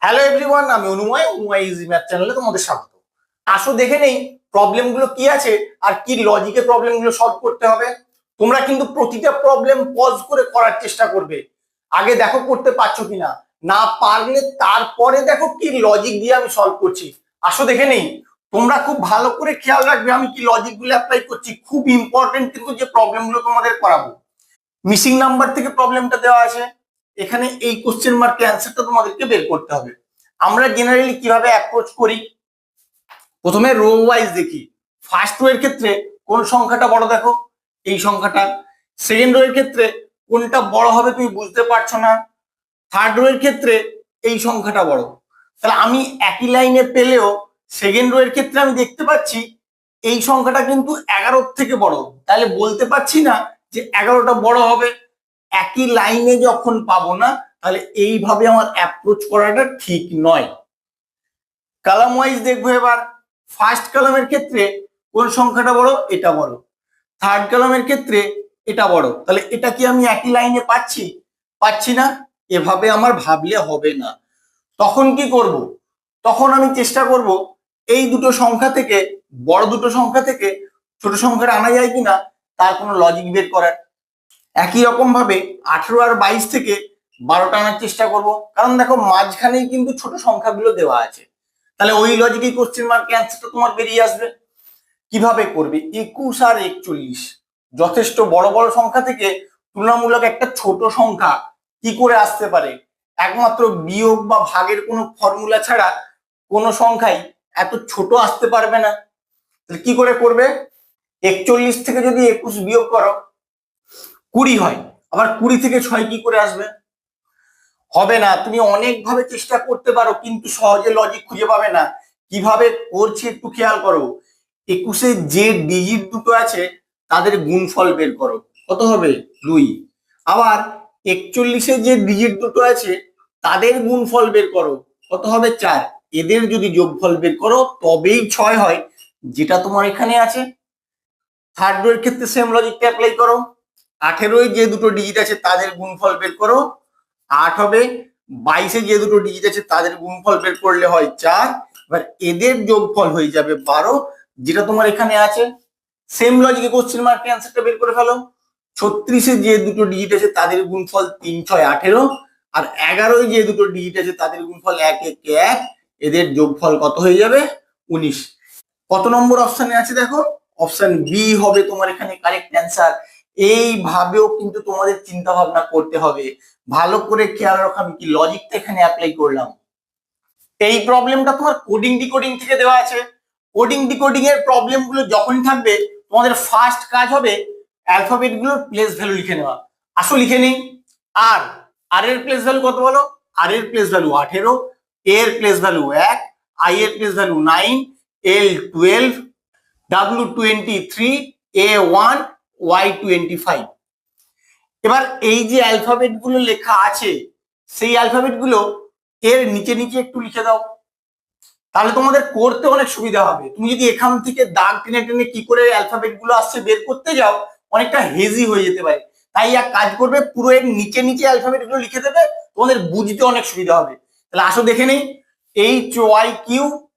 Hello everyone, আমি অনুময় easy math চ্যানেলে তোমাদের স্বাগত। আসো দেখে নেই প্রবলেম গুলো কি আছে আর কি লজিকে প্রবলেম গুলো সলভ করতে হবে। তোমরা কিন্তু প্রতিটা প্রবলেম পজ করে করার চেষ্টা করবে। আগে দেখো করতে পারছো কিনা, না পারলে তারপরে দেখো কি লজিক দিয়ে আমি সলভ করছি। আসো দেখে নেই। তোমরা খুব ভালো করে খেয়াল রাখবে আমি কি লজিক গুলো অ্যাপ্লাই করছি। খুব ইম্পর্টেন্ট কিন্তু যে প্রবলেম গুলো তোমাদের করাবো। মিসিং নাম্বার থেকে প্রবলেমটা দেওয়া আছে, এখানে এই কোশ্চেন মার্কের অ্যান্সারটা তোমাদেরকে বের করতে হবে। আমরা জেনারেলি কিভাবে অ্যাপ্রোচ করি, প্রথমে রো ওয়াইজ দেখি। ফার্স্ট রো এর ক্ষেত্রে কোন সংখ্যাটা বড় দেখো, এই সংখ্যাটা। সেকেন্ড রো এর ক্ষেত্রে কোনটা বড় হবে তুমি বুঝতে পারছো না, থার্ড রো এর ক্ষেত্রে এই সংখ্যাটা বড়। তাহলে আমি একই লাইনে পেলেও সেকেন্ড রো এর ক্ষেত্রে আমি দেখতে পাচ্ছি এই সংখ্যাটা কিন্তু 11 থেকে বড়, তাহলে বলতে পারছি না যে 11টা বড় হবে। একই লাইনে যখন পাবো না, তাহলে এইভাবে আমার অ্যাপ্রোচ করাটা ঠিক নয়। কলাম ওয়াইজ দেখবো এবার। ফার্স্ট কলামের ক্ষেত্রে কোন সংখ্যাটা বড়, এটা বড়। থার্ড কলামের ক্ষেত্রে এটা বড়, তাহলে এটা কি আমি একই লাইনে পাচ্ছি না। এভাবে আমার ভাবলে হবে না। তখন কি করব, তখন আমি চেষ্টা করব এই দুটো সংখ্যা থেকে, বড় দুটো সংখ্যা থেকে ছোট সংখ্যাটা আনা যায় কিনা তার কোনো লজিক বের করার। একই রকম ভাবে 18 আর 22 থেকে 12টা আনার চেষ্টা করব, কারণ দেখো মাঝখানেই কিন্তু ছোট সংখ্যাগুলো দেওয়া আছে। তাহলে ওই লজিকই কোশ্চেন মার্ক অ্যান্সারটা তোমার বেরিয়ে আসবে। কিভাবে করবে, 21 আর 41 যথেষ্ট বড় বড় সংখ্যা থেকে তুলনামূলক একটা ছোট সংখ্যা কি করে আসতে পারে। একমাত্র বিয়োগ বা ভাগের কোনো ফর্মুলা ছাড়া কোনো সংখ্যাই এত ছোট আসতে পারবে না। তাহলে কি করে করবে, 41 থেকে যদি 21 বিয়োগ করো 20 হয়, আবার 20 থেকে 6 কি করে আসবে, হবে না। তুমি অনেক ভাবে চেষ্টা করতে পারো কিন্তু সহজে লজিক খুঁজে পাবে না। কিভাবে করছি একটু খেয়াল করো। 21-এ যে ডিজিট দুটো আছে তাদের গুণফল বের করো, কত হবে 2। আবার 41-এ যে ডিজিট দুটো আছে তাদের গুণফল বের করো, কত হবে 4। এদের যদি যোগফল বের করো তবেই 6 হয়, যেটা তোমার এখানে আছে। থার্ড রো এর ক্ষেত্রে সেম লজিকটা অ্যাপ্লাই করো। 18-এ যে দুটো ডিজিট আছে তাদের গুণফল বের করো, 8 হবে। 22-এ যে দুটো ডিজিট আছে তাদের গুণফল বের করলে হয় 4। এবার এদের যোগফল হয়ে যাবে 12, যেটা তোমার এখানে আছে। সেম লজিকে কোশ্চেন মার্কের অ্যান্সারটা বের করে ফেলো। 36-এ যে দুটো ডিজিট আছে তাদের গুণফল 3 6 18, আর 11-এ যে দুটো ডিজিট আছে তাদের গুণফল 1 1 1, এদের যোগফল কত হয়ে যাবে 19। কত নম্বর অপশনে আছে দেখো, অপশন বি হবে তোমার এখানে কারেক্ট অ্যান্সার। এইভাবেও কিন্তু তোমাদের চিন্তা ভাবনা করতে হবে। ভালো করে খেয়াল রাখো আমি কি লজিকটা এখানে অ্যাপ্লাই করলাম। এই প্রবলেমটা তোমার কোডিং ডিকোডিং থেকে দেওয়া আছে। কোডিং ডিকোডিং এর প্রবলেম গুলো যখনই থাকবে তোমাদের ফার্স্ট কাজ হবে অ্যালফাবেট গুলোর প্লেস ভ্যালু লিখে নেওয়া। আসো লিখে নেই। আর আর এর প্লেস ভ্যালু কত বলো, আর এর প্লেস ভ্যালু 18, এর প্লেস ভ্যালু 1, আই এর প্লেস ভ্যালু 9, এল 12, ডাব্লিউ 23, এ 1, ওয়াই 25। এবার এই যে অ্যালফাবেট গুলো লেখা আছে সেই অ্যালফাবেট গুলো এর নিচে নিচে একটু লিখে দাও, তাহলে তোমাদের করতে অনেক সুবিধা হবে। তুমি যদি এখান থেকে দাগ টেনে টেনে কি করে অ্যালফাবেট গুলো আসছে বের করতে যাও অনেকটা হেজি হয়ে যেতে পারে। তাই এক কাজ করবে, পুরো এর নিচে নিচে অ্যালফাবেট গুলো লিখে দেবে, তোমাদের বুঝতে অনেক সুবিধা হবে। তাহলে আসো দেখে নেই। HYQNCYA,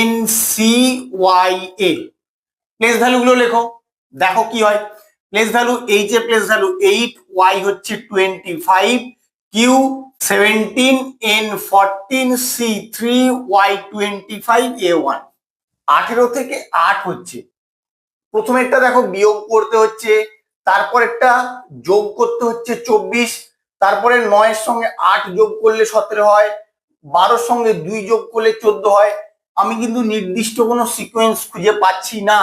HYQNCYA প্লেস ভ্যালু গুলো লেখো, দেখো কি হয়। প্লেস ভ্যালু এইচ এর প্লেস ভ্যালু 8, ওয়াই হচ্ছে 25, কিউ 17, এন 14, সি 3, ওয়াই 25, এ 1। 18 থেকে 8 হচ্ছে, প্রথমে একটা দেখো বিয়োগ করতে হচ্ছে, তারপর একটা যোগ করতে হচ্ছে 24, তারপরে 9 এর সঙ্গে 8 যোগ করলে 17 হয়, 12-র সঙ্গে 2 যোগ করলে 14 হয়। আমি কিন্তু নির্দিষ্ট কোনো সিকোয়েন্স খুঁজে পাচ্ছি না।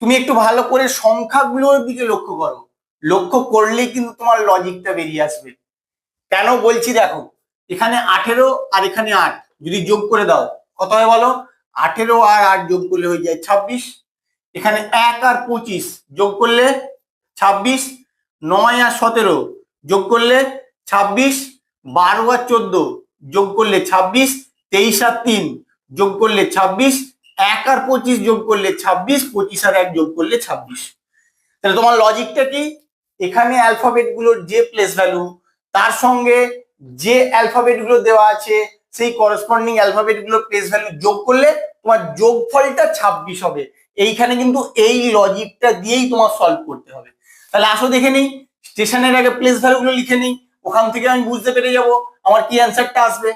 তুমি একটু ভালো করে সংখ্যাগুলোর দিকে লক্ষ্য করো, লক্ষ্য করলেই কিন্তু তোমার লজিকটা বেরিয়ে আসবে। কেন বলছি দেখো, এখানে 18 আর এখানে 8 যদি যোগ করে দাও কত হয় বলো, 18 আর 8 যোগ করলে হয়ে যায় 26। এখানে 1 আর 25 যোগ করলে 26, 9 আর 17 যোগ করলে 26, 12 আর 14 যোগ করলে 26, 23 আর 3 যোগ করলে 26, 1 আর 25 যোগ করলে 26, 25 আর 1 যোগ করলে 26। তাহলে তোমার লজিকটা কি, এখানে অ্যালফাবেট গুলোর যে প্লেস ভ্যালু তার সঙ্গে যে অ্যালফাবেট গুলো দেওয়া আছে সেই করসপন্ডিং অ্যালফাবেট গুলোর প্লেস ভ্যালু যোগ করলে তোমার যোগফলটা 26 হবে। এইখানে কিন্তু এই লজিকটা দিয়েই তোমার সলভ করতে হবে। তাহলে আসো দেখে নেই, স্টেশনের আগে প্লেস ভ্যালু গুলো লিখে নেই, ওখান থেকে আমি বুঝতে পেরে যাব আমার কি অ্যান্সারটা আসবে।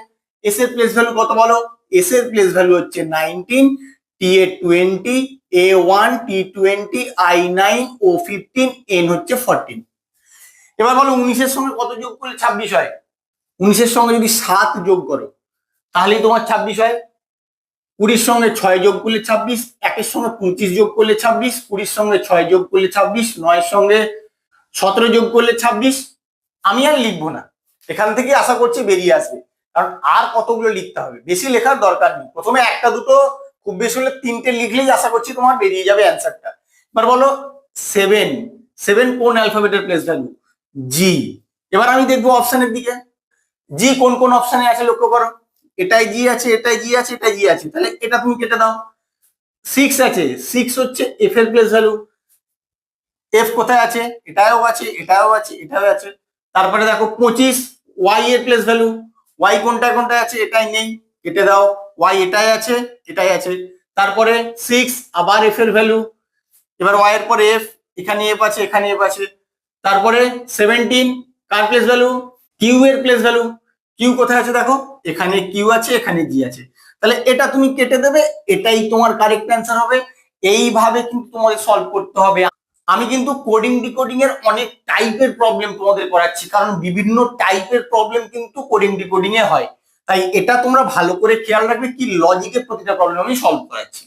এস এর প্লেস ভ্যালু কত বলো? এস এর প্লেস ভ্যালু হচ্ছে 19, টি এ 20, এ 1, টি 20, আই 9, ও 15, এন হচ্ছে 14। এবার বলো 19-এর সঙ্গে কত যোগ করলে 26 হয়? 19-এর সঙ্গে যদি 7 যোগ করো তাহলেই তোমার 26 হয়। 20-র সঙ্গে 6 যোগ করলে 26, 1-এর সঙ্গে 25 যোগ করলে 26, 20-র সঙ্গে 6 যোগ করলে 26, 9-এর সঙ্গে 17 যোগ করলে 26। আমি আর লিখবো না, এখান থেকে আশা করছি বেরিয়ে আসবে, কারণ আর কতগুলো লিখতে হবে, বেশি লেখার দরকার নেই। প্রথমে একটা দুটো, খুব বেশি হলে 3টে লিখলেই আশা করছি তোমার বেরিয়ে যাবে অ্যান্সারটা। এবার বলো 7, 7 কোন অ্যালফাবেটের প্লেস ভ্যালু? জি। এবার আমি দেখবো অপশনের দিকে, জি কোন কোন অপশনে আছে লক্ষ্য করো। এটাই জি আছে, এটাই জি আছে, এটাই জি আছে, তাহলে এটা তুমি কেটে দাও। 6 আছে, 6 হচ্ছে এফ এর প্লেস ভ্যালু। এফ কোথায় আছে? এটাও আছে, এটাও আছে, এটাও আছে। তারপরে দেখো 25 ওয়াই এর প্লেস ভ্যালু। ওয়াই কোনটায় কোনটায় আছে? এটাই নেই, কেটে দাও। ওয়াই এটাই আছে, এটাই আছে। তারপরে 6 আবার এফ এর ভ্যালু। এবার ওয়াই এর পরে এফ, এখানে এফ আছে, এখানে এফ আছে। তারপরে 17 কার প্লেস ভ্যালু? কিউ এর প্লেস ভ্যালু। কিউ কোথায় আছে দেখো, এখানে কিউ আছে, এখানে জি আছে, তাহলে এটা তুমি কেটে দেবে, এটাই তোমার কারেক্ট অ্যান্সার হবে। এইভাবে কিন্তু তোমাদের সলভ করতে হবে। আমি কিন্তু কোডিং ডিকোডিং এর অনেক টাইপের প্রবলেম তোমাদের করাচ্ছি, কারণ বিভিন্ন টাইপের প্রবলেম কিন্তু কোডিং ডিকোডিং এ হয়। তাই এটা তোমরা ভালো করে খেয়াল রাখবে কি লজিকের প্রতিটা প্রবলেম আমি সলভ করাচ্ছি।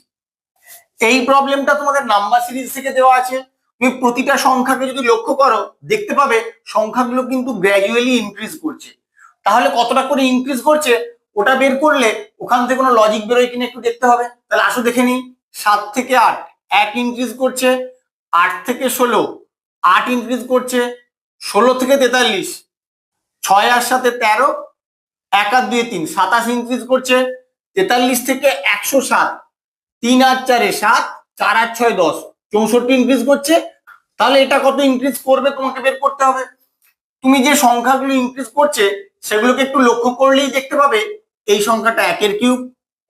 এই প্রবলেমটা তোমাদের নাম্বার সিরিজ থেকে দেওয়া আছে। তুমি প্রতিটা সংখ্যাকে যদি লক্ষ্য করো দেখতে পাবে সংখ্যাগুলো কিন্তু গ্র্যাজুয়ালি ইনক্রিজ করছে। তাহলে কতটা করে ইনক্রিজ করছে ওটা বের করলে ওখান থেকে কোনো লজিক বেরোয় কিনা একটু দেখতে হবে। তাহলে আসো দেখে নিই। 7 থেকে 8 1 ইনক্রিজ করছে, 8 থেকে 16 8 ইনক্রিজ করছে, 16 থেকে 43 6 আর 7 13, 1 আর 2 3 27 ইনক্রিজ করছে, 43 থেকে 107 3 আর 4 7, 4 আর 6 10 64 ইনক্রিজ করছে। তাহলে এটা কত ইনক্রিজ করবে তোমাকে বের করতে হবে। তুমি যে সংখ্যাগুলো ইনক্রিজ করছে সেগুলোকে একটু লক্ষ্য করলেই দেখতে পাবে এই সংখ্যাটা 1 এর কিউব,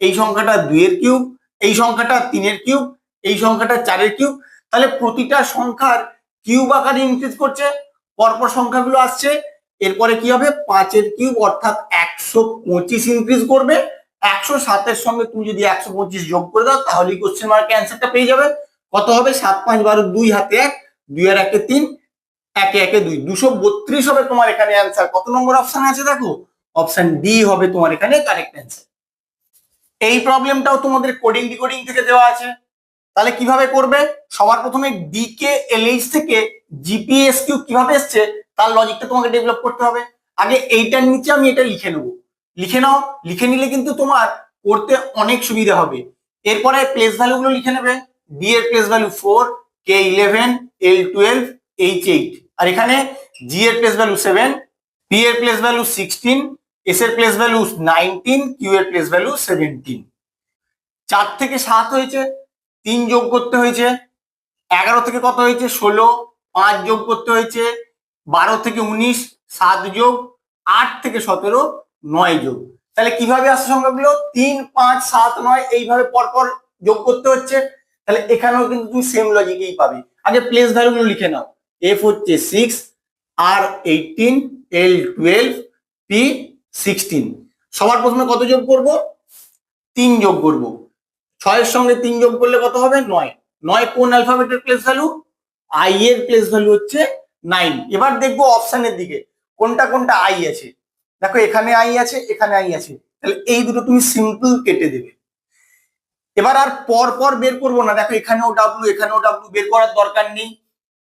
এই সংখ্যাটা 2 এর কিউব, এই সংখ্যাটা 3 এর কিউব, এই সংখ্যাটা 4 এর কিউব। তাহলে প্রতিটা সংখ্যার কিউব আকারে ইনক্রিজ করছে, পরপর সংখ্যাগুলো আসছে। এরপরে কি হবে? 5 এর কিউব অর্থাৎ 125 ইনক্রিজ করবে। 107 এর সঙ্গে তুমি যদি 125 যোগ করে দাও তাহলে কোশ্চেন মার্কের অ্যান্সারটা পেয়ে যাবে। কত হবে? 7 5 12 2 হাতে 1, 2 আর 1 3, 1 1 2 232 হবে তোমার এখানে অ্যান্সার। কত নম্বর অপশন আছে দেখো? অপশন ডি হবে তোমার এখানে কারেক্ট অ্যান্সার। এই প্রবলেমটাও তোমাদের কোডিং ডিকোডিং থেকে দেওয়া আছে। তাহলে কিভাবে করবে? সবার প্রথমে ডিকে এলএইচ থেকে জিপিএস কিউ কিভাবে এসছে তার লজিকটা তোমাকে ডেভেলপ করতে হবে। আগে এইটার নিচে আমি এটা লিখে নেবো, লিখে নাও। লিখে নিলে কিন্তু তোমার করতে অনেক সুবিধা হবে। এরপরে প্লেস ভ্যালু গুলো লিখে নেবে। ডি এর প্লেস ভ্যালু 4, কে 11, এল 12, এইচ 8, আর এখানে জি এর প্লেস ভ্যালু 7, পি এর প্লেস ভ্যালু 16, এস এর প্লেস ভ্যালু 19, কিউ এর প্লেস ভ্যালু 17। 4 থেকে 7 হয়েছে, 3 যোগ করতে হয়েছে। 11 থেকে কত হয়েছে? 16, 5 যোগ করতে হয়েছে। 12 থেকে 19, 7 যোগ। 8 থেকে 17, 9 যোগ। তাহলে কিভাবে আসছে সংখ্যাগুলো? 3 5 7 9 এইভাবে পরপর যোগ করতে হচ্ছে। তাহলে এখানেও কিন্তু তুমি সেম লজিকেই পাবে। আগে প্লেস ভ্যালুগুলো লিখে নাও। এফ হচ্ছে 6, আর 18, এল 12, পি 16। সবার প্রথমে কত যোগ করব? 3 যোগ করব। 6 এর সঙ্গে 3 যোগ করলে কত হবে? 9। 9 কোন অ্যালফাবেটের প্লেস ভ্যালু? আই এর প্লেস ভ্যালু হচ্ছে 9। এবার দেখবো অপশনের দিকে কোনটা কোনটা আই আছে। দেখো এখানে আই আছে, এখানে আই আছে, তাহলে এই দুটো তুমি সিম্পল কেটে দেবে। এবার আর পর পর বের করবো না। দেখো এখানেও ডাব্লু, এখানেও ডাব্লু, বের করার দরকার নেই।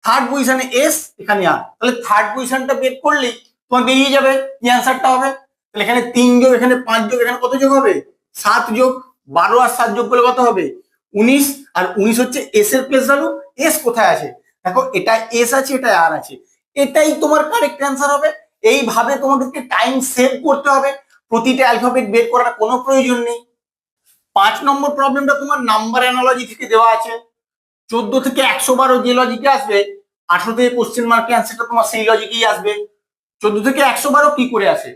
থার্ড পজিশনে এস, এখানে আর, তাহলে থার্ড পজিশনটা বের করলেই তোমার বেরিয়ে যাবে কি অ্যান্সারটা হবে। তাহলে এখানে 3 যোগ, এখানে 5 যোগ, এখানে কত যোগ হবে? 7 যোগ। 12 আর 7 যোগ করলে কত হবে? 19, আর 19 হচ্ছে এস এর প্লেস ভ্যালু। এস কোথায় আছে? দেখো এটা এস আছে, এটা আর আছে, এটাই তোমার কারেক্ট অ্যান্সার হবে। এইভাবে তোমাদেরকে টাইম সেভ করতে হবে, প্রতিটা অ্যালফাবেট বের করার কোনো প্রয়োজন নেই। 5 নম্বর প্রবলেমটা তোমার নাম্বার অ্যানালজি থেকে দেওয়া আছে। 14 থেকে 112 যে লজিকে আসবে 18 থেকে কোশ্চেন মার্কের অ্যান্সারটা তোমার সেই লজিকেই আসবে। 14 থেকে 112 কি করে আসে?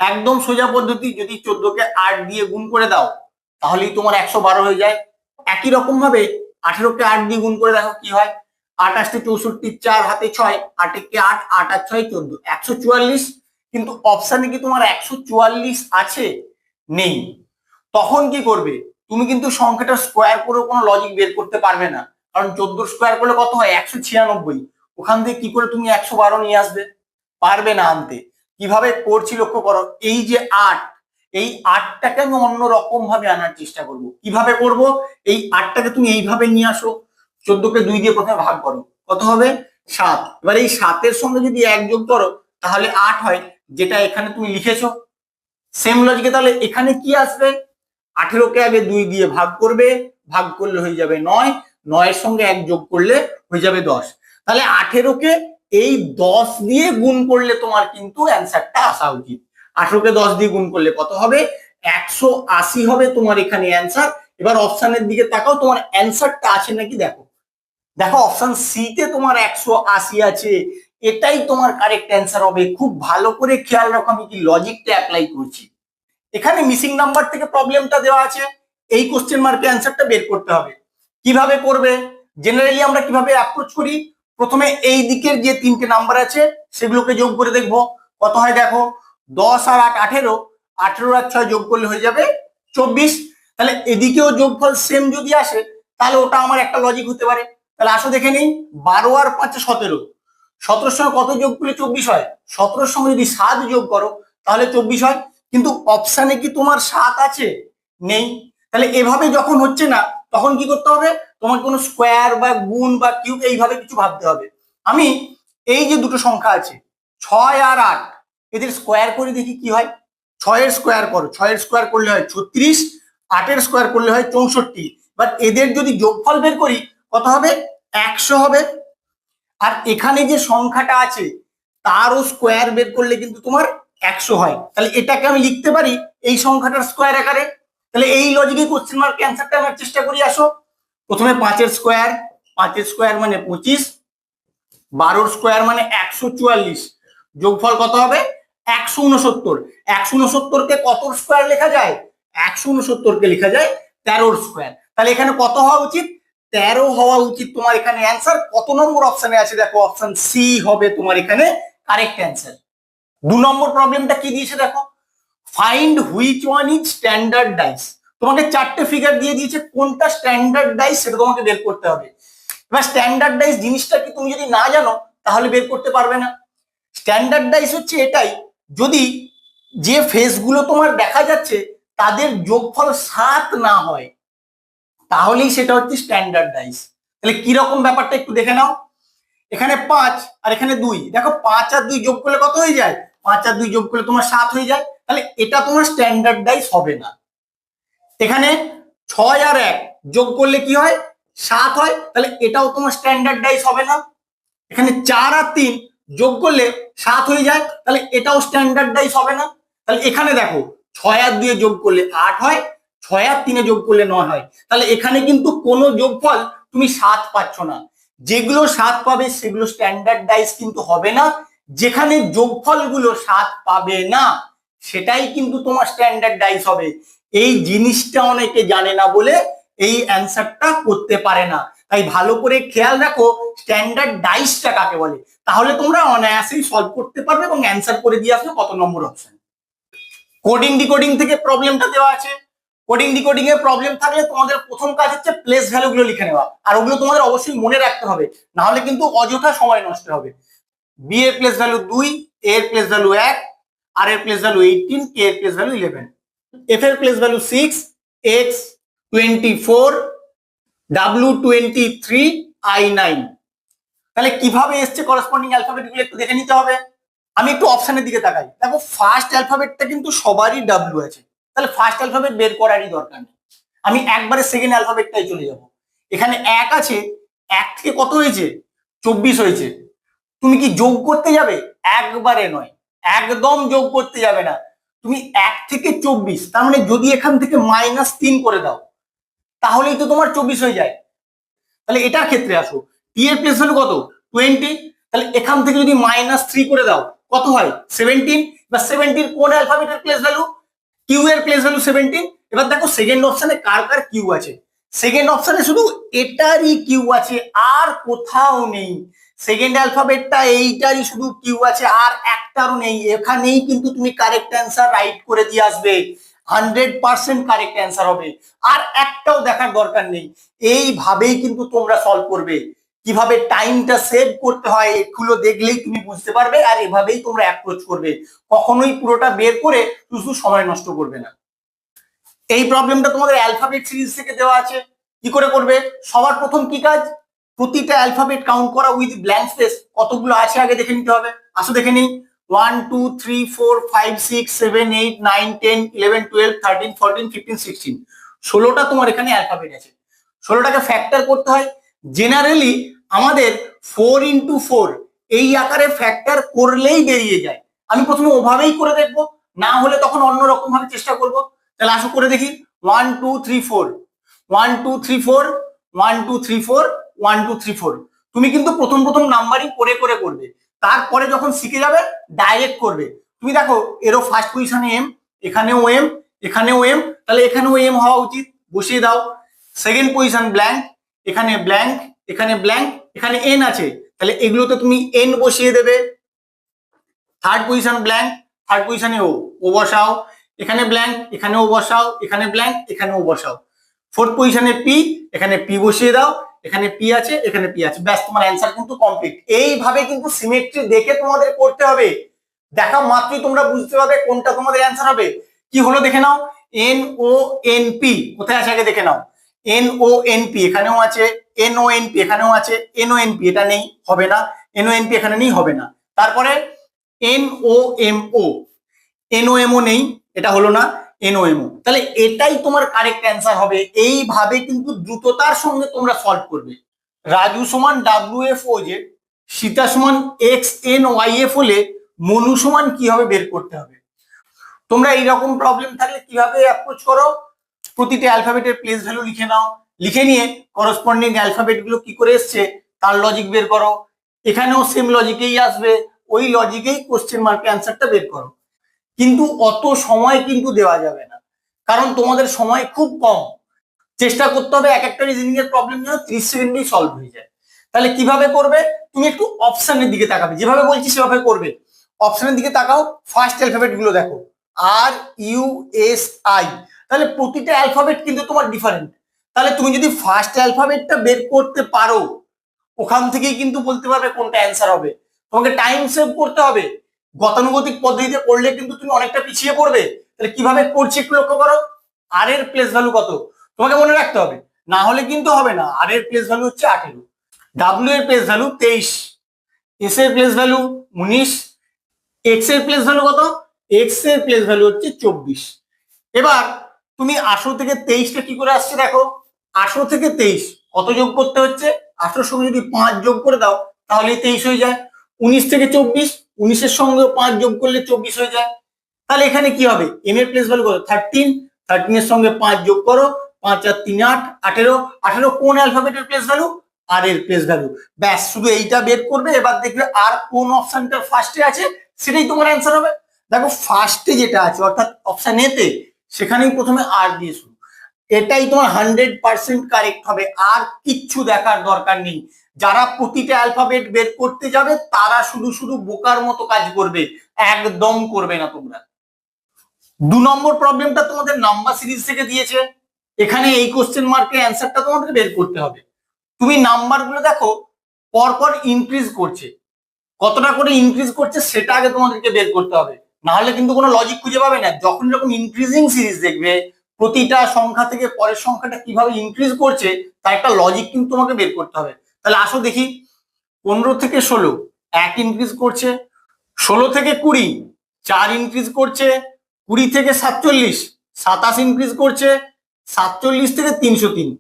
একদম সোজা পদ্ধতি, যদি 14কে 8 দিয়ে গুণ করে দাও তাহলেই তোমার 112 হয়ে যায়। একই রকম ভাবে 18কে 8 দিয়ে গুণ করে দেখো কি হয়। 8 8 64, 4 হাতে 6, 8 কে 8, 8 আর 6 14, 144। কিন্তু অপশানে কি তোমার 144 আছে? নেই। তখন কি করবে? তুমি কিন্তু সংখ্যাটা স্কোয়ার করে কোনো লজিক বের করতে পারবে না, কারণ 14 স্কোয়ার করলে কত হয়? 196। ওখান থেকে কি করে তুমি 112 নিয়ে আসবে? পারবে না আনতে। কিভাবে করছি লক্ষ্য করো, এই যে 8, এই 8টাকে আমি অন্যরকম ভাবে আনার চেষ্টা করব। কিভাবে করব? এই 8টাকে তুমি এইভাবে নিয়ে আসো, 14কে 2 দিয়ে প্রথমে ভাগ করো, কত হবে? 7। এবার এই 7-এর সঙ্গে যদি 1 যোগ করো তাহলে 8 হয়, যেটা এখানে তুমি লিখেছো। সেম লজিকে তাহলে এখানে কি আসবে? 18কে আগে 2 দিয়ে ভাগ করবে, ভাগ করলে হয়ে যাবে 9, 9-এর সঙ্গে 1 যোগ করলে হয়ে যাবে 10। তাহলে 18কে এই 10 দিয়ে গুণ করলে তোমার কিন্তু অ্যান্সারটা আসা উচিত। 18কে 10 দিয়ে গুণ করলে কত হবে? 180 হবে তোমার এখানে অ্যান্সার। এবার অপশনের দিকে তাকাও, তোমার অ্যান্সারটা আছে নাকি দেখো। দেখো অপশন সি তে তোমার 180 আছে, এটাই তোমার কারেক্ট অ্যান্সার হবে। খুব ভালো করে খেয়াল রাখো আমি কি লজিকটা অ্যাপ্লাই করছি। এখানে মিসিং নাম্বার থেকে প্রবলেমটা দেওয়া আছে, এই কোশ্চেন মার্কে অ্যান্সারটা বের করতে হবে। কিভাবে করবে? জেনারেলি আমরা কিভাবে অ্যাপ্রোচ করি, প্রথমে এই দিকের যে 3টে নাম্বার আছে সেগুলোকে যোগ করে দেখবো কত হয়। দেখো 10 আর 8 18, 18 আর 6 যোগ করলে হয়ে যাবে 24। তাহলে এদিকেও যোগফল সেম যদি আসে তাহলে ওটা আমার একটা লজিক হতে পারে। তাহলে আসো দেখে নেই, 12 আর 5 17, 17-র সঙ্গে কত যোগ করলে 24 হয়? 17-র সঙ্গে যদি 7 যোগ করো তাহলে 24 হয়। কিন্তু অপশানে কি তোমার 7 আছে? নেই। তাহলে এভাবে যখন হচ্ছে না তখন কি করতে হবে? তোমার কোনো স্কোয়ার বা গুণ বা কিউব এইভাবে কিছু ভাবতে হবে। আমি এই যে দুটো সংখ্যা আছে 6 আর 8, এদের স্কোয়ার করে দেখি কি হয়। 6-এর স্কোয়ার করো, 6-এর স্কোয়ার করলে হয় 36, 8-এর স্কোয়ার করলে হয় 64। বাট এদের যদি যোগফল বের করি কত হবে? 100 হবে। আর এখানে যে সংখ্যাটা আছে তারও স্কোয়ার বের করলে কিন্তু তোমার 100 হয়। তাহলে এটাকে আমি লিখতে পারি এই সংখ্যাটার স্কোয়ার আকারে। তাহলে এই লজিকে কোশ্চেন মার্ক অ্যান্সারটা আমার চেষ্টা করি। আসো প্রথমে 5-এর স্কোয়ার, 5-এর স্কোয়ার মানে 25, 12-র স্কোয়ার মানে 144, যোগফল কত হবে? 169। 169কে কত স্কোয়ার লেখা যায়? 169কে লেখা যায় 13-র স্কোয়ার। তাহলে এখানে কত হওয়া উচিত? 13 হওয়া উচিত তোমার এখানে অ্যান্সার। কত নম্বর অপশনে আছে দেখো, অপশন সি হবে তোমার এখানে কারেক্ট অ্যান্সার। 2 নম্বর প্রবলেমটা কি দিয়েছে দেখো, find which one is standard dice. তোমাকে 4টে ফিগার দিয়ে দিয়েছে, কোনটা স্ট্যান্ডার্ড ডাইস সেটা তোমাকে বের করতে হবে। এবার স্ট্যান্ডার্ড ডাইস জিনিসটা কি তুমি যদি না জানো তাহলে বের করতে পারবে না। স্ট্যান্ডার্ড ডাইস হচ্ছে এটাই, যদি যে ফেসগুলো তোমার দেখা যাচ্ছে তাদের যোগফল 7 না হয় তাহলেই সেটা হচ্ছে স্ট্যান্ডার্ড ডাইস। তাহলে কিরকম ব্যাপারটা একটু দেখে নাও। এখানে 5 আর এখানে 2, দেখো 5 আর 2 যোগ করলে কত হয়ে যায়? 5 আর 2 যোগ করলে তোমার 7 হয়ে যায়। তাহলে এটা তোমার স্ট্যান্ডার্ড ডাইস হবে না। এখানে 6 আর 1 যোগ করলে কি হয়? 7 হয়। তাহলে এটাও তোমার স্ট্যান্ডার্ড ডাইস হবে না। এখানে 4 আর 3 যোগ করলে 7 হয়ে যায়, তাহলে এটাও স্ট্যান্ডার্ড ডাইস হবে না। তাহলে এখানে দেখো 6 আর 2 যোগ করলে 8 হয়, 6 আর 3 যোগ করলে 9 হয়। তাহলে এখানে কিন্তু কোনো যোগফল তুমি 7 পাচ্ছ না। যেগুলো 7 পাবে সেগুলো স্ট্যান্ডার্ড ডাইস কিন্তু হবে না। যেখানে যোগফলগুলো 7 পাবে না সেটাই কিন্তু তোমার স্ট্যান্ডার্ড ডাইস হবে। এই জিনিসটা অনেকে জানে না বলে এই অ্যান্সারটা করতে পারে না। তাই ভালো করে খেয়াল রাখো স্ট্যান্ডার্ড ডাইসটা কাকে বলে, তাহলে তোমরা অনায়াসেই সলভ করতে পারবে এবং অ্যান্সার করে দিয়ে আসবে কত নম্বর অপশন। কোডিং ডিকোডিং থেকে প্রবলেমটা দেওয়া আছে। কোডিং ডিকোডিং এর প্রবলেম থাকলে তোমাদের প্রথম কাজ হচ্ছে প্লেস ভ্যালু গুলো লিখে নেওয়া, আর ওগুলো তোমাদের অবশ্যই মনে রাখতে হবে, না হলে কিন্তু অযথা সময় নষ্ট হবে। বি এর প্লেস ভ্যালু 2, এ এর প্লেস ভ্যালু 1, আর এর প্লেস ভ্যালু 18, কে এর প্লেস ভ্যালু 11, এফ এর place value 6, x 24, W 23, I 9। তাহলে কিভাবে এসছে করসপন্ডিং অ্যালফাবেট গুলো একটু দেখে নিতে হবে। আমি একটু অপশনের দিকে তাকাই, দেখো ফার্স্ট অ্যালফাবেটটা কিন্তু সবারই ডাব্লিউ আছে, তাহলে ফার্স্ট অ্যালফাবেট বের করারই দরকার নেই। আমি একবারে সেকেন্ড অ্যালফাবেটটাই চলে যাব। এখানে 1 আছে, 1 থেকে কত হয়েছে? 24 হয়েছে। তুমি কি যোগ করতে যাবে? একবারে নয়, একদম যোগ করতে যাবে না। তুমি 1 থেকে 24, তার মানে যদি এখান থেকে -3 করে দাও তাহলেই তো তোমার 24 হয়ে যায়। তাহলে এটার ক্ষেত্রে আসো, টি এর প্লেস ভ্যালু কত? 20। তাহলে এখান থেকে যদি -3 করে দাও কত হয় 17। বা 17 কোন অ্যালফাবেটের প্লেস ভ্যালু? কিউ এর প্লেস ভ্যালু 17। এবার দেখো সেকেন্ড অপশনে কার কার কিউ আছে। সেকেন্ড অপশনে শুধু এটারই কিউ আছে, আর কোথাও নেই। সেকেন্ড অ্যালফাবেটটা এইটারই শুধু কিউ আছে, আর একটারও নেই। এখানেই কিন্তু তুমি কারেক্ট অ্যান্সার রাইট করে দিয়ে আসবে, 100% কারেক্ট অ্যান্সার হবে, আর একটাও দেখার দরকার নেই। এইভাবেই কিন্তু তোমরা সলভ করবে। কিভাবে টাইমটা সেভ করতে হয় এগুলো দেখলেই তুমি বুঝতে পারবে, আর এভাবেই তোমরা অ্যাপ্রোচ করবে। কখনোই পুরোটা বের করে শুধু সময় নষ্ট করবে না। এই প্রবলেমটা তোমাদের অ্যালফাবেট সিরিজ থেকে দেওয়া আছে। কি করে করবে? সবার প্রথম কি কাজ? প্রতিটা অ্যালফাবেট কাউন্ট করা উইথ ব্ল্যাঙ্ক স্পেস কতগুলো আছে আগে দেখে নিতে হবে। আসো দেখে নিই। 1 2 3 4 5 6 7 8 9 10 11 12 13 14 15 16 16টা তোমার এখানে অ্যালফাবেট আছে। 16টাকে ফ্যাক্টর করতে হয়। জেনারেলি আমাদের 4 ইন্টু 4 এই আকারে ফ্যাক্টর করলেই বেরিয়ে যায়। আমি প্রথমে ওভাবেই করে দেখবো, না হলে তখন অন্যরকম ভাবে চেষ্টা করব। তাহলে আসো করে দেখি। 1 2 3 4 1 2 3 4 1 2 3 4 1 2 3 4। তুমি কিন্তু প্রথম প্রথম নাম্বারিং করে করে করবে, তারপরে যখন শিখে যাবে ডাইরেক্ট করবে। তুমি দেখো এরও ফার্স্ট পজিশনে এম, এখানেও এম, এখানেও এম, তাহলে এখানেও এম হওয়া উচিত, বসিয়ে দাও। সেকেন্ড পজিশন ব্ল্যাঙ্ক, এখানে ব্ল্যাঙ্ক, এখানে ব্ল্যাঙ্ক, এখানে এন আছে, তাহলে এগুলোতে তুমি এন বসিয়ে দেবে। থার্ড পজিশন ব্ল্যাঙ্ক, থার্ড পজিশনে ও বসাও, এখানে ব্ল্যাঙ্ক, এখানেও বসাও, এখানে ব্ল্যাঙ্ক, এখানেও বসাও। ফোর্থ পজিশনে পি, এখানে পি বসিয়ে দাও, এখানে পি আছে, এখানে পি আছে, ব্যাস তোমার অ্যান্সার কিন্তু কমপ্লিট। এইভাবে কিন্তু সিমেট্রি দেখে তোমাদের করতে হবে। দেখা মাত্রই তোমরা বুঝতে পারবে কোনটা তোমাদের অ্যান্সার হবে। কি হলো দেখে নাও। এন ও এন পি কোথায় আছে আগে দেখে নাও। এন ও এন পি এখানেও আছে, এন ও এন পি এখানেও আছে, এন ও এন পি এটা নেই, হবে না। এন ও এন পি এখানে নেই, হবে না। তারপরে N O M O, N O M O নেই, এটা হলো না। এন ও এম ও, তাহলে এটাই তোমার কারেক্ট অ্যান্সার হবে। এইভাবে কিন্তু দ্রুততার সঙ্গে তোমরা সলভ করবে। রাজু সমান ডাব্লিউ এফ ও যে, সীতা সমান এক্স এন ওয়াই এফ হলে মনু সমান কি হবে বের করতে হবে। তোমরা এইরকম প্রবলেম থাকলে কিভাবে অ্যাপ্রোচ করো? প্রতিটা অ্যালফাবেটের প্লেস ভ্যালু লিখে নাও, লিখে নিয়ে করসপন্ডিং অ্যালফাবেট গুলো কি করে এসছে তার লজিক বের করো। এখানেও সেম লজিকেই আসবে, ওই লজিকেই কোশ্চেন মার্কে অ্যান্সারটা বের করো। কিন্তু অত সময় কিন্তু দেওয়া যাবে না, কারণ তোমাদের সময় খুব কম। চেষ্টা করতে হবে এক একটা রিজনিং এর প্রবলেম যেন 30 সেকেন্ডেই সলভ হয়ে যায়। তাহলে কিভাবে করবে? তুমি একটু অপশনের দিকে তাকাবে, যেভাবে বলছি সেভাবে করবে। অপশনের দিকে তাকাও, ফার্স্ট অ্যালফাবেট গুলো দেখো, আর ইউ এস আই। তাহলে প্রতিটা অ্যালফাবেট কিন্তু তোমার ডিফারেন্ট। তাহলে তুমি যদি ফার্স্ট অ্যালফাবেটটা বের করতে পারো, ওখান থেকেই কিন্তু বলতে পারবে কোনটা অ্যান্সার হবে। তোমাকে টাইম সেভ করতে হবে। গতানুগতিক পদ্ধতিতে করলে কিন্তু তুমি অনেকটা পিছিয়ে পড়বে। তাহলে কিভাবে করছি একটু লক্ষ্য করো। আর এর প্লেস ভ্যালু কত তোমাকে মনে রাখতে হবে, না হলে কিন্তু হবে না। আর এর প্লেস ভ্যালু হচ্ছে 18, ডাব্লিউ এর প্লেস ভ্যালু 23, এস এর প্লেস ভ্যালু 19, এক্স এর প্লেস ভ্যালু কত? এক্স এর প্লেস ভ্যালু হচ্ছে 24। এবার তুমি 18 থেকে 23টা কি করে আসছে দেখো। 18 থেকে 23 কত যোগ করতে হচ্ছে? 18 সঙ্গে যদি 5 যোগ করে দাও তাহলে 23 হয়ে যায়। 19 থেকে 24, 19-এর সঙ্গে 5 যোগ করলে 24 হয়ে যায়। তাহলে এখানে কি হবে? এম এর প্লেস ভ্যালু কত? 13, 13 এর সঙ্গে 5 যোগ করো, 5 আর 3 8, 18। 18 কোন অ্যালফাবেটের প্লেস ভ্যালু? আর এর প্লেস ভ্যালু। ব্যাস শুধু এইটা বের করবে। এবার দেখবে আর কোন অপশনটা ফার্স্টে আছে সেটাই তোমার অ্যান্সার হবে। দেখো ফার্স্টে যেটা আছে অর্থাৎ অপশন এ তে, সেখানেই প্রথমে আর দিয়ে শুরু। এটাই তোমার 100% কারেক্ট হবে, আর কিচ্ছু দেখার দরকার নেই। যারা প্রতিটা অ্যালফাবেট বের করতে যাবে তারা শুধু শুধু বোকার মতো কাজ করবে, একদম করবে না তোমরা। 2 নম্বর প্রবলেমটা তোমাদের নাম্বার সিরিজ থেকে দিয়েছে। এখানে এই কোশ্চেন মার্কের অ্যান্সারটা তোমাদের বের করতে হবে। তুমি নাম্বারগুলো দেখো পরপর ইনক্রিজ করছে, কতটা করে ইনক্রিজ করছে সেটা আগে তোমাদেরকে বের করতে হবে, না হলে কিন্তু কোনো লজিক খুঁজে পাবে না। যখন যখন ইনক্রিজিং সিরিজ দেখবে প্রতিটা সংখ্যা থেকে পরের সংখ্যাটা কিভাবে ইনক্রিজ করছে তার একটা লজিক কিন্তু তোমাকে বের করতে হবে। তাহলে আসো দেখি। 15 থেকে 16 1 ইনক্রিজ করছে, 16 থেকে 20 4 ইনক্রিজ করছে, 20 থেকে 47 27 ইনক্রিজ করছে, 47 থেকে 303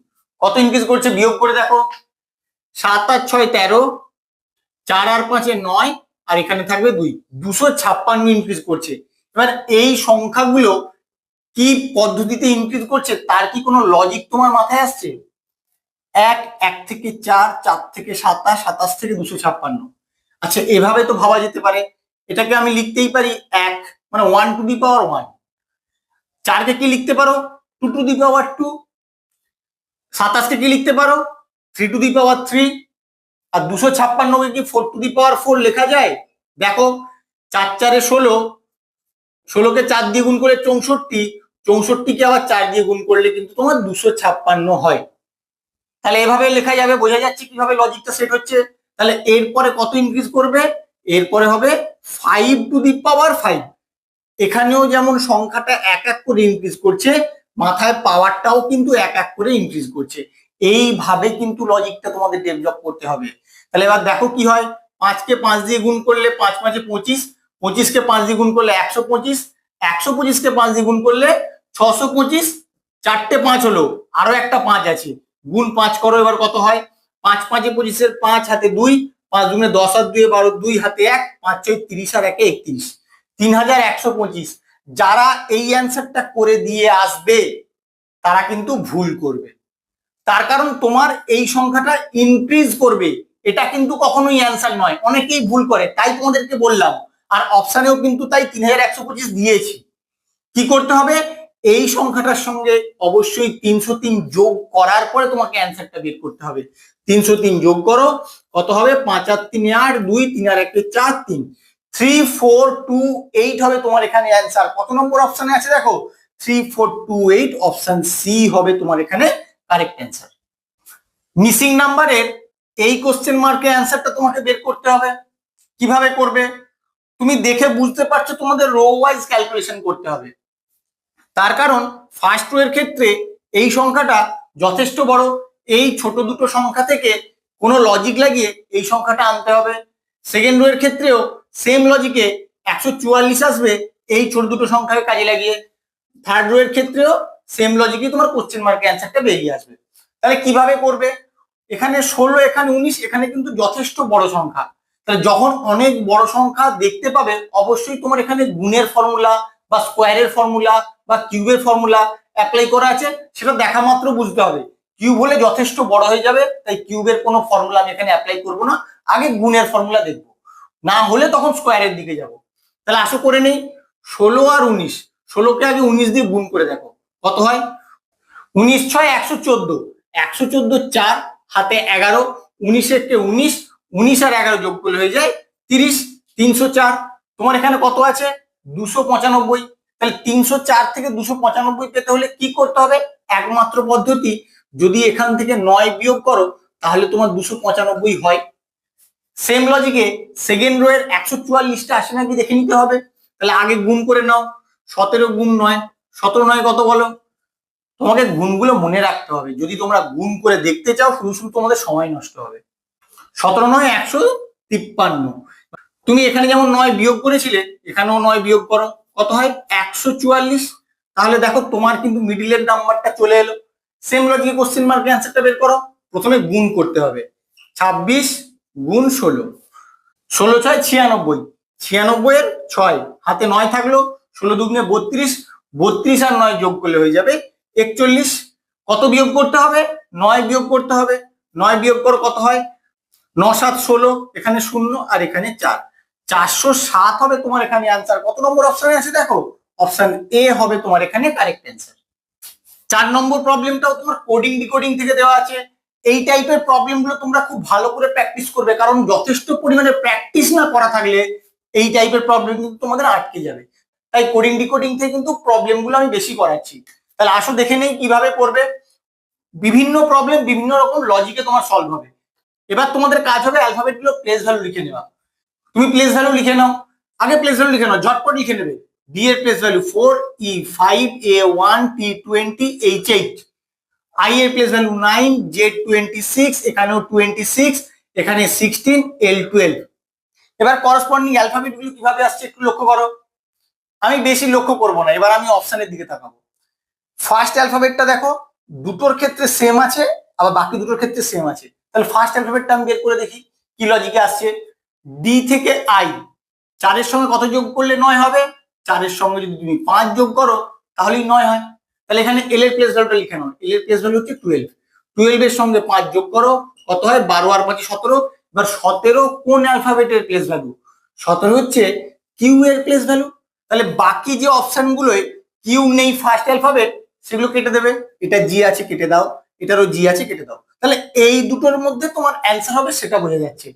কত ইনক্রিজ করছে বিয়োগ করে দেখো। 7 আর 6 13, 4 আর 5 9, আর এখানে থাকবে 2, 256 ইনক্রিজ করছে। এবার এই সংখ্যাগুলো কি পদ্ধতিতে ইনক্রিজ করছে তার কি কোনো লজিক তোমার মাথায় আসছে? এক, এক থেকে চার, চার থেকে সাতাশ, সাতাশ থেকে 256। আচ্ছা, এভাবে তো ভাবা যেতে পারে, এটাকে আমি লিখতেই পারি এক, মানে 1^1। চারকে কি লিখতে পারো 2^2। সাতাশকে কি লিখতে পারো 3^3। আর 256কে কি 4^4 লেখা যায়? দেখো, 4 4 16, 16কে 4 দিয়ে গুণ করে 64, 64কে আবার 4 দিয়ে গুণ করলে কিন্তু তোমার 256 হয়। তাহলে এভাবে লেখা যাবে, বোঝা যাচ্ছে কিভাবে লজিকটা সেট হচ্ছে। তাহলে এরপরে কত ইনক্রিজ করবে? এরপরে হবে 5^5। এখানেও যেমন সংখ্যাটা এক এক করে ইনক্রিজ করছে, মাথায় পাওয়ারটাও কিন্তু এক এক করে ইনক্রিজ করছে। এইভাবে কিন্তু লজিকটা তোমাদের ডেভেলপ করতে হবে। তাহলে এবার দেখো কি হয়, 5কে 5 দিয়ে গুণ করলে 5 5 25, 25কে 5 দিয়ে গুণ করলে 125, 125কে 5 দিয়ে গুণ করলে 625, 4টে 5 হলো, আরো একটা 5 আছে, গুণ 5 করো, এবার কত হয়? 5 5 25, 5 হাতে 2, 5 দুগুণে 10 আর 2 12, 2 হাতে 1, 5 6 30 আর 1 31, 3125। যারা এই অ্যান্সারটা করে দিয়ে আসবে তারা কিন্তু ভুল করবে, তার কারণ তোমার এই সংখ্যাটা ইনক্রিজ করবে, এটা কিন্তু কখনোই অ্যান্সার নয়। অনেকেই ভুল করে, তাই তোমাদেরকে বললাম। আর অপশানেও কিন্তু তাই 3125 দিয়েছি। কি করতে হবে? এই সংখ্যাটার সঙ্গে অবশ্যই 303 যোগ করার পরে তোমাকে অ্যান্সারটা বের করতে হবে। 303 যোগ করো, কত হবে? 5 আর 3 8, 2 3 আর 1 4, 3, 3428 হবে তোমার এখানে অ্যান্সার। কত নম্বর অপশানে আছে দেখো? 3428, অপশন সি হবে তোমার এখানে কারেক্ট অ্যান্সার। মিসিং নাম্বারের এই কোশ্চেন মার্কের অ্যান্সারটা তোমাকে বের করতে হবে। কিভাবে করবে? তুমি দেখে বুঝতে পারছো তোমাদের রো ওয়াইজ ক্যালকুলেশন করতে হবে। তার কারণ ফার্স্ট রো এর ক্ষেত্রে এই সংখ্যাটা যথেষ্ট বড়, এই ছোট দুটো সংখ্যা থেকে কোনো লজিক লাগিয়ে এই সংখ্যাটা আনতে হবে। সেকেন্ড রো এর ক্ষেত্রেও সেম লজিকে 144 আসবে এই ছোট দুটো সংখ্যাকে কাজে লাগিয়ে। থার্ড রো এর ক্ষেত্রেও সেম লজিকে তোমার কোশ্চেন মার্কের অ্যান্সারটা বেরিয়ে আসবে। তাহলে কিভাবে করবে? এখানে 16, এখানে 19, এখানে কিন্তু যথেষ্ট বড় সংখ্যা। তাহলে যখন অনেক বড় সংখ্যা দেখতে পাবে, অবশ্যই তোমার এখানে গুণের ফর্মুলা বা স্কোয়ারের ফর্মুলা বা কিউবের ফর্মুলা অ্যাপ্লাই করা আছে, সেটা দেখা মাত্র বুঝতে হবে। কিউব হলে যথেষ্ট বড় হয়ে যাবে, তাই কিউবের কোনো ফর্মুলা আমি এখানে অ্যাপ্লাই করবো না, আগে গুণের ফর্মুলা দেখবো, না হলে তখন স্কোয়ারের দিকে যাব। তাহলে আসো করে নেই। 16 আর 19, 16কে আগে 19 দিয়ে গুণ করে দেখো কত হয়। 19 6 114, 114 4 হাতে 11, 19 কে 19, 19 আর 11 যোগ করলে হয়ে যায় 30, 304। তোমার এখানে কত আছে? 295। তাহলে 304 থেকে 295 পেতে হলে কি করতে হবে? একমাত্র পদ্ধতি, যদি এখান থেকে 9 বিয়োগ করো তাহলে তোমার 295 হয়। সেম লজিকে সেকেন্ড রো এর 144টা আসে নাকি দেখে নিতে হবে। তাহলে আগে গুণ করে নাও, 17 গুণ 9, 17 9 কত বলো? তোমাকে গুণগুলো মনে রাখতে হবে, যদি তোমরা গুণ করে দেখতে চাও শুধু শুধু তোমাদের সময় নষ্ট হবে। 17 9 153। তুমি এখানে যেমন 9 বিয়োগ করেছিলে, এখানেও 9 বিয়োগ করো, কত হয়? 144। তাহলে দেখো তোমার কিন্তু মিডিলের নাম্বারটা চলে এলো। সেম লজিকে কোশ্চেন মার্কের অ্যান্সারটা বের করো। প্রথমে গুণ করতে হবে, 26 গুণ 16, 16 6 96, 96 এর 6 হাতে 9 থাকলো, 16 দুগুণে 32, 32 আর 9 যোগ করলে হয়ে যাবে 41। কত বিয়োগ করতে হবে? 9 বিয়োগ করতে হবে। 9 বিয়োগ করো, কত হয়? 9 7 16, এখানে 0 আর এখানে 4, 407 হবে তোমার এখানে অ্যান্সার। কত নম্বর অপশনে আছে দেখো? অপশন এ হবে তোমার এখানে কারেক্ট অ্যান্সার। 4 নম্বর প্রবলেমটাও তোমার কোডিং ডিকোডিং থেকে দেওয়া আছে। এই টাইপের প্রবলেমগুলো তোমরা খুব ভালো করে প্র্যাকটিস করবে, কারণ যথেষ্ট পরিমাণে প্র্যাকটিস না করা থাকলে এই টাইপের প্রবলেম কিন্তু তোমাদের আটকে যাবে। তাই কোডিং ডিকোডিং থেকে কিন্তু প্রবলেমগুলো আমি বেশি করাচ্ছি। তাহলে আসো দেখে নেই কিভাবে করবে। বিভিন্ন প্রবলেম বিভিন্ন রকম লজিকে তোমার সলভ হবে। এবার তোমাদের কাজ হবে অ্যালফাবেটগুলো প্লেস ভ্যালু লিখে নেওয়া। তুমি প্লেস ভ্যালু লিখে নাও, আগে প্লেস ভ্যালু লিখে নাও, ঝটপট লিখে নেবে। বি এর place value 4, E 5, A 1, T 20, H 8, I এর প্লেস ভ্যালু 9, জেড 26, এখানেও 26, এখানে 16, এল 12। এবার করসপন্ডিং অ্যালফাবেট গুলো কিভাবে আসছে একটু লক্ষ্য করো। আমি বেশি লক্ষ্য করব না, এবার আমি অপশনের দিকে তাকাবো। ফার্স্ট অ্যালফাবেটটা দেখো, দুটোর ক্ষেত্রে সেম আছে, আবার বাকি দুটোর ক্ষেত্রে সেম আছে। তাহলে ফার্স্ট অ্যালফাবেটটা আমি বের করে দেখি কি লজিকে আসছে। ডি থেকে আই, 4-এর সঙ্গে কত যোগ করলে 9 হবে? 4-এর সঙ্গে যদি তুমি 5 যোগ করো তাহলেই 9 হয়। তাহলে এখানে এল এর প্লেস ভ্যালুটা লিখে নাও, এল এর প্লেস ভ্যালু হচ্ছে 12। 12 এর সঙ্গে 5 যোগ করো, কত হয় 12 আর 5 17। এবার 17 কোন অ্যালফাবেটের প্লেস ভ্যালু? 17 হচ্ছে কিউ এর প্লেস ভ্যালু। তাহলে বাকি যে অপশন গুলোয় কিউ নেই ফার্স্ট অ্যালফাবেট, সেগুলো কেটে দেবে। এটা জি আছে কেটে দাও, এটারও জি আছে কেটে দাও। তাহলে এই দুটোর মধ্যে তোমার অ্যান্সার হবে সেটা বোঝা যাচ্ছে।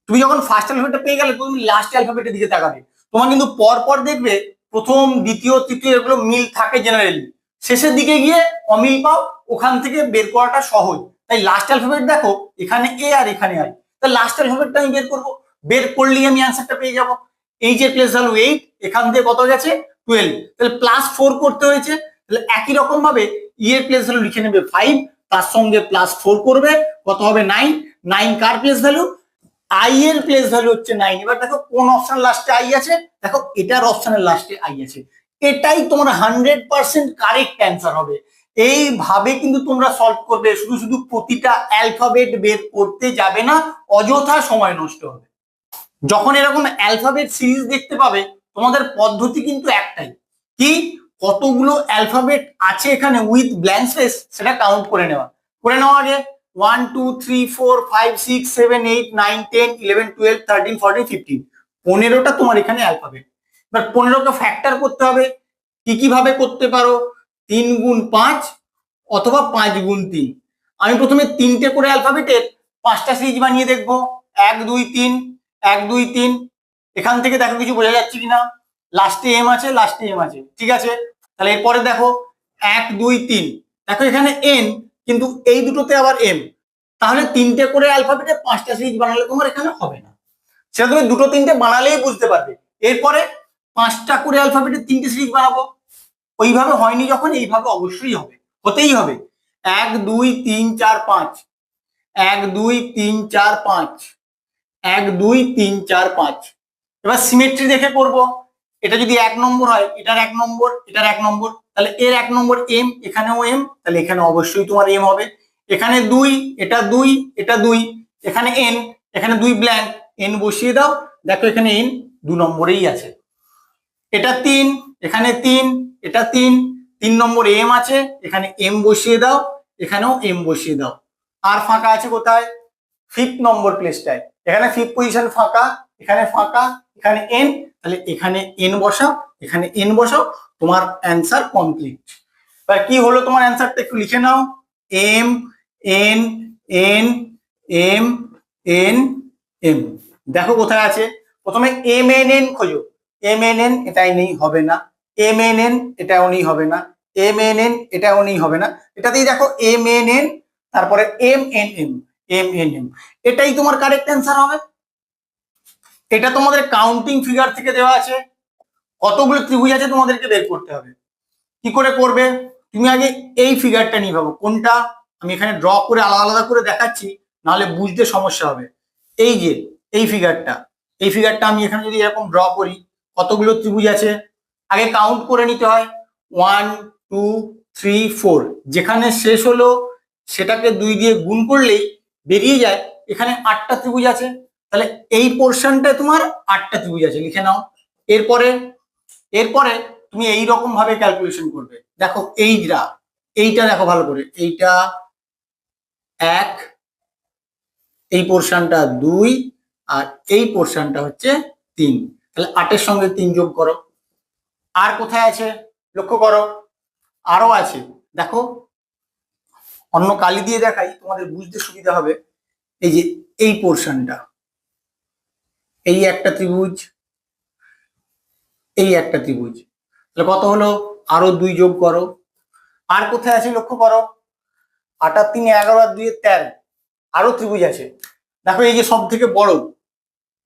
তুমি যখন ফার্স্ট অ্যালফাবেটটা পেয়ে গেলে তুমি লাস্ট অ্যালফাবেটের দিকে তাকাবে, তোমার কিন্তু পর পর দেখবে প্রথম দ্বিতীয় তৃতীয় এগুলো মিল থাকে জেনারেলি, শেষের দিকে গিয়ে অমিল পাও, ওখান থেকে বের করাটা সহজ। তাই লাস্ট অ্যালফাবেট দেখো এখানে এ আর এখানে আই, তাহলে লাস্ট অ্যালফাবেটটা আমি বের করবো, বের করলেই আমি অ্যান্সারটা পেয়ে যাবো। এই যে প্লেস ভ্যালু 8, এখান থেকে কত গেছে 12, তাহলে +4 করতে হয়েছে। তাহলে একই রকম ভাবে ই এর প্লেস ভ্যালু লিখে নেবে 5, তার সঙ্গে +4 করবে, কত হবে 9। 9 কার প্লেস ভ্যালু? আই এর প্লেস ভ্যালু হচ্ছে 9। এবার দেখো কোন অপশন লাস্টে আই আছে, দেখো এটার অপশনের লাস্টে আই আছে, এটাই তোমার 100% কারেক্ট অ্যান্সার হবে। এইভাবে কিন্তু তোমরা সলভ করবে, শুধু শুধু প্রতিটা অ্যালফাবেট বের করতে যাবে না, অযথা সময় নষ্ট হবে। যখন এরকম অ্যালফাবেট সিরিজ দেখতে পাবে, তোমাদের পদ্ধতি কিন্তু একটাই, কি কতগুলো অ্যালফাবেট আছে এখানে উইথ ব্ল্যাঙ্ক স্পেস সেটা কাউন্ট করে নেওয়া। করে নেওয়া আগে 1 2 3 4 5 6 7 8 9 10 11 12 13 14 15, 15টা তোমার এখানে অ্যালফাবেট। এবার 15কে ফ্যাক্টর করতে হবে। কি কি ভাবে করতে পারো? 3 গুণ 5 অথবা 5 গুণ 3। আমি প্রথমে 3টে করে অ্যালফাবেটের 5টা সিরিজ বানিয়ে দেখবো। 1 2 3 1 2 3। এখান থেকে দেখো কিছু বোঝা যাচ্ছে কিনা? লাস্টে এম আছে, লাস্টে এম আছে, ঠিক আছে। তাহলে এরপরে দেখো 1 2 3, দেখো এখানে এন, কিন্তু এই দুটোতে আবার এম। তাহলে 3টে করে অ্যালফাবেটে 5টা সিরিজ বানালে তোমার এখানে হবে না, সেটা তুমি দুটো তিনটে বানালেই বুঝতে পারবে। এরপরে 5টা করে অ্যালফাবেটের 3টে সিরিজ বানাবো, ওইভাবে হয়নি যখন এইভাবে অবশ্যই হবে, হতেই হবে। 1 2 3 4 5, 1 2 3 4 5, 1 2 3 4 5। এবার সিমেট্রি দেখে করব। এটা যদি 1 নম্বর হয়, এটার 1 নম্বর, এটার 1 নম্বর, তাহলে এর 1 নম্বর এম, এখানেও এম, তাহলে এখানে অবশ্যই তোমার এম হবে। এখানে 2, এটা 2, এটা 2, এখানে এন, এখানে 2 ব্ল্যাঙ্ক, এন বসিয়ে দাও, দেখো এখানে এন 2 নম্বরেই আছে। এটা 3, এখানে 3, এটা 3, 3 নম্বর এম আছে, এখানে এম বসিয়ে দাও, এখানেও এম বসিয়ে দাও। আর ফাঁকা আছে কোথায়? 5th নম্বর প্লেসটায়, এখানে 5th পজিশন ফাঁকা, এখানে ফাঁকা, এখানে এন, তাহলে এখানে এন বসাও, এখানে এন বসাও, তোমার অ্যান্সার কমপ্লিট। এবার কি হলো তোমার অ্যান্সারটা একটু লিখে নাও। M N N M N M, দেখো কোথায় আছে। প্রথমে এম এন এন খোঁজো, এম এন এন এটাই নেই, হবে না। এম এন এন এটাও নেই, হবে না। এম এন এন এটাও নেই, হবে না। এটাতেই দেখো এম এন এন, তারপরে M N M, M N M, এটাই তোমার কারেক্ট অ্যান্সার হবে। এটা তোমাদের কাউন্টিং ফিগার থেকে দেওয়া আছে, কতগুলো ত্রিভুজ আছে তোমাদেরকে বের করতে হবে। কি করে করবে? তুমি আগে এই ফিগারটা নিয়ে ভাবো, কোনটা আমি এখানে ড্র করে আলাদা আলাদা করে দেখাচ্ছি, নাহলে বুঝতে সমস্যা হবে। এই যে এই ফিগারটা, এই ফিগারটা আমি এখানে যদি এরকম ড্র করি, কতগুলো ত্রিভুজ আছে আগে কাউন্ট করে নিতে হয়। 1 2 3 4, যেখানে শেষ হলো সেটাকে 2 দিয়ে গুণ করলেই বেরিয়ে যায় এখানে 8টা ত্রিভুজ আছে। তাহলে এই পোর্শনটায় তোমার 8টা ত্রিভুজ আছে, লিখে নাও। এরপরে এরপরে তুমি এই রকম ভাবে ক্যালকুলেশন করবে। দেখো এইটা দেখো ভালো করে, এইটা 1, এই পোর্শনটা 2, আর এই পোর্শনটা হচ্ছে 3। তাহলে 8-এর সঙ্গে 3 যোগ করো। আর কোথায় আছে লক্ষ্য করো, আরো আছে, দেখো অন্য কালি দিয়ে দেখাই তোমাদের বুঝতে সুবিধা হবে। এই যে এই পোর্শনটা, এই একটা ত্রিভুজ, এই একটা ত্রিভুজ, তাহলে কত হলো? আরো 2 যোগ করো। আর কোথায় আছে লক্ষ্য করো, 8 আর 3 11 আর 2 13, আরো ত্রিভুজ আছে। দেখো এই যে সব থেকে বড়,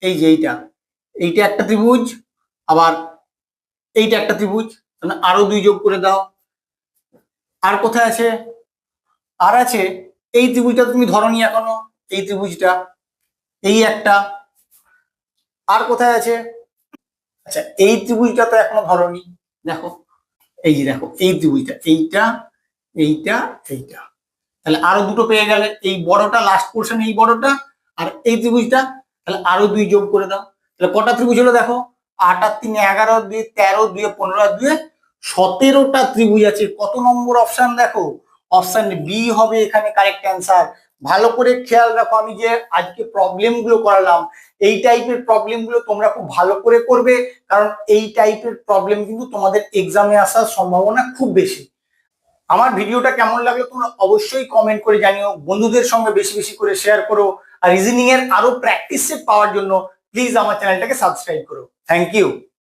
এই যে এইটা একটা ত্রিভুজ, আবার এইটা একটা ত্রিভুজ, তাহলে আরো 2 যোগ করে দাও। আর কোথায় আছে? আর আছে এই ত্রিভুজটা, তুমি ধরনি এখনো, এই ত্রিভুজটা, এই একটা। আর কোথায় আছে? আচ্ছা এই ত্রিভুজটা তো এখনো ধরনি, দেখো এই যে দেখো এই ত্রিভুজটা, এইটা এইটা এইটা, তাহলে আরো দুটো পেয়ে গেলে, এই বড়টা লাস্ট পোর্শন, এই বড়টা, আর এই ত্রিভুজটা, তাহলে আরো 2 যোগ করে দাও। তাহলে কটা ত্রিভুজ হলো দেখো, 8 আর 3 11, 2 13, 2 15 আর 2 17টা ত্রিভুজ আছে। কত নম্বর অপশন দেখো, অপশন বি হবে এখানে কারেক্ট অ্যান্সার। ভালো করে খেয়াল রাখো, আমি যে আজকে প্রবলেমগুলো করালাম এই টাইপের প্রবলেমগুলো তোমরা খুব ভালো করে করবে, কারণ এই টাইপের প্রবলেম কিন্তু তোমাদের এক্সামে আসার সম্ভাবনা খুব বেশি। আমার ভিডিওটা কেমন লাগলো তোমরা অবশ্যই কমেন্ট করে জানিও, বন্ধুদের সঙ্গে বেশি বেশি করে শেয়ার করো, আর রিজনিং এর আরো প্র্যাকটিস সেট পাওয়ার জন্য প্লিজ আমার চ্যানেলটাকে সাবস্ক্রাইব করো। Thank you.